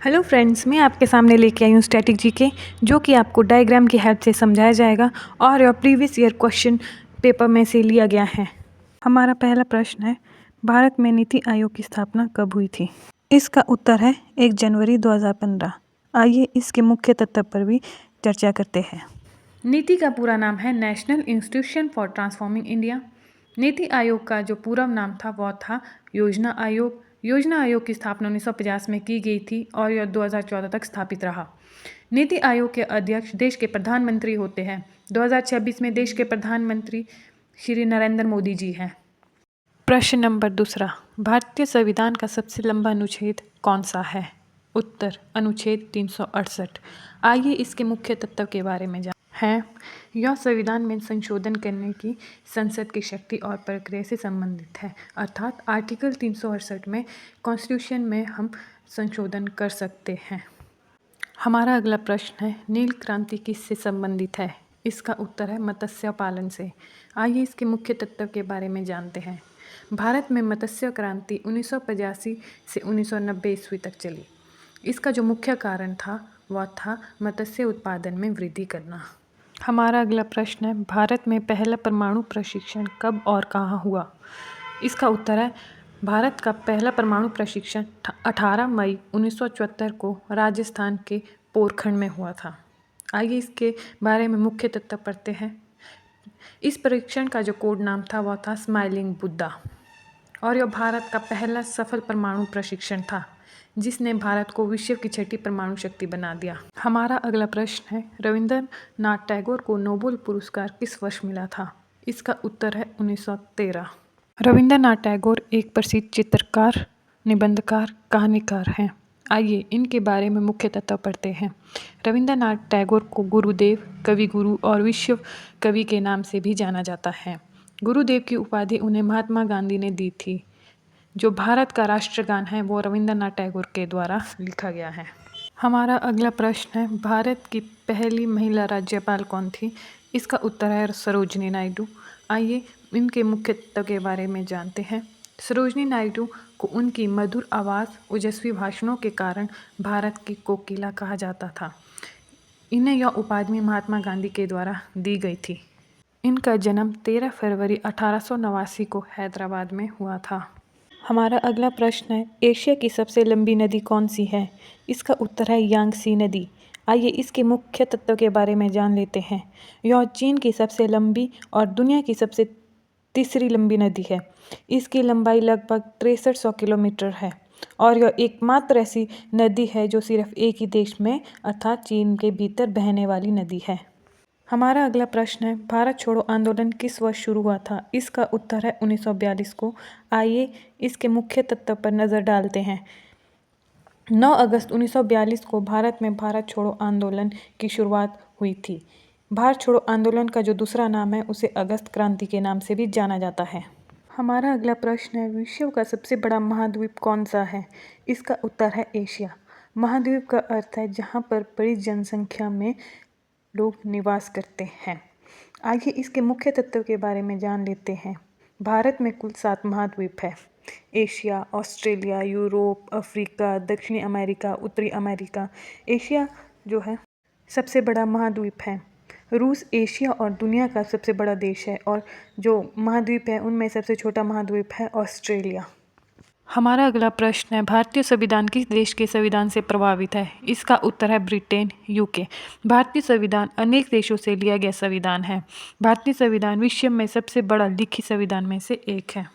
Hello friends, मैं आपके सामने लेके आई हूँ स्टैटिक जीके, जो कि आपको डायग्राम की हेल्प से समझाया जाएगा और यह प्रीवियस ईयर क्वेश्चन पेपर में से लिया गया है। हमारा पहला प्रश्न है, भारत में नीति आयोग की स्थापना कब हुई थी? इसका उत्तर है 1 जनवरी 2015। आइए इसके मुख्य तत्व पर भी चर्चा करते हैं। नीति का पूरा नाम है national institution for transforming India. NITI Aayog का जो पूरा नाम था वह था योजना आयोग। योजना आयोग की स्थापना 1950 में की गई थी और यह 2014 तक स्थापित रहा। नीति आयोग के अध्यक्ष देश के प्रधानमंत्री होते हैं। 2026 में देश के प्रधानमंत्री श्री नरेंद्र मोदी जी हैं। प्रश्न नंबर दूसरा, भारतीय संविधान का सबसे लंबा अनुच्छेद कौन सा है? उत्तर अनुच्छेद 368। आइए इसके मुख्य तत्व के बारे में है। यह संविधान में संशोधन करने की संसद की शक्ति और प्रक्रिया से संबंधित है, अर्थात आर्टिकल 368 में कॉन्स्टिट्यूशन में हम संशोधन कर सकते हैं। हमारा अगला प्रश्न है, नील क्रांति किससे संबंधित है? इसका उत्तर है मत्स्य पालन से। आइए इसके मुख्य तत्व के बारे में जानते हैं। भारत में मत्स्य क्रांति 1985 से 1990 ईस्वी तक चली। इसका जो मुख्य कारण था वह था मत्स्य उत्पादन में वृद्धि करना। हमारा अगला प्रश्न है, भारत में पहला परमाणु प्रशिक्षण कब और कहाँ हुआ? इसका उत्तर है भारत का पहला परमाणु प्रशिक्षण 18 मई 1974 को राजस्थान के पोरखंड में हुआ था। आइए इसके बारे में मुख्य तत्व पढ़ते हैं। इस परीक्षण का जो कोड नाम था वह था स्माइलिंग बुद्धा और यह भारत का पहला सफल परमाणु प्रशिक्षण था, जिसने भारत को विश्व की छठी परमाणु शक्ति बना दिया। हमारा अगला प्रश्न है, रविंद्रनाथ टैगोर को नोबेल पुरस्कार किस वर्ष मिला था? इसका उत्तर है 1913। रविंद्रनाथ टैगोर एक प्रसिद्ध चित्रकार, निबंधकार, कहानीकार हैं। आइए इनके बारे में मुख्य तत्व पढ़ते हैं। रविंद्रनाथ टैगोर को गुरुदेव, कवि गुरु और विश्व कवि के नाम से भी जाना जाता है। गुरुदेव की उपाधि उन्हें महात्मा गांधी ने दी थी। जो भारत का राष्ट्रगान है वो रविंद्रनाथ टैगोर के द्वारा लिखा गया है। हमारा अगला प्रश्न है, भारत की पहली महिला राज्यपाल कौन थी? इसका उत्तर है सरोजिनी नायडू। आइए इनके मुख्य तत्व के बारे में जानते हैं। सरोजिनी नायडू को उनकी मधुर आवाज़, ओजस्वी भाषणों के कारण भारत की कोकिला कहा जाता था। इन्हें यह उपाधि महात्मा गांधी के द्वारा दी गई थी। इनका जन्म 13 फरवरी 1889 को हैदराबाद में हुआ था। हमारा अगला प्रश्न है, एशिया की सबसे लंबी नदी कौन सी है? इसका उत्तर है यांगसी नदी। आइए इसके मुख्य तत्व के बारे में जान लेते हैं। यह चीन की सबसे लंबी और दुनिया की सबसे तीसरी लंबी नदी है। इसकी लंबाई लगभग 6300 किलोमीटर है और यह एकमात्र ऐसी नदी है जो सिर्फ एक ही देश में अर्थात चीन के भीतर बहने वाली नदी है। हमारा अगला प्रश्न है, भारत छोड़ो आंदोलन किस वर्ष शुरू हुआ था? इसका उत्तर है 1942 को। आइए इसके मुख्य तत्व पर नज़र डालते हैं। 9 अगस्त 1942 को भारत में भारत छोड़ो आंदोलन की शुरुआत हुई थी। भारत छोड़ो आंदोलन का जो दूसरा नाम है उसे अगस्त क्रांति के नाम से भी जाना जाता है। हमारा अगला प्रश्न है, विश्व का सबसे बड़ा महाद्वीप कौन सा है? इसका उत्तर है एशिया। महाद्वीप का अर्थ है जहाँ पर बड़ी जनसंख्या में लोग निवास करते हैं। आइए इसके मुख्य तत्व के बारे में जान लेते हैं। भारत में कुल 7 महाद्वीप है। एशिया, ऑस्ट्रेलिया, यूरोप, अफ्रीका, दक्षिणी अमेरिका, उत्तरी अमेरिका। एशिया जो है सबसे बड़ा महाद्वीप है। रूस एशिया और दुनिया का सबसे बड़ा देश है और जो महाद्वीप है उनमें सबसे छोटा महाद्वीप है ऑस्ट्रेलिया। हमारा अगला प्रश्न है, भारतीय संविधान किस देश के संविधान से प्रभावित है? इसका उत्तर है ब्रिटेन, यूके। भारतीय संविधान अनेक देशों से लिया गया संविधान है। भारतीय संविधान विश्व में सबसे बड़ा लिखित संविधान में से एक है।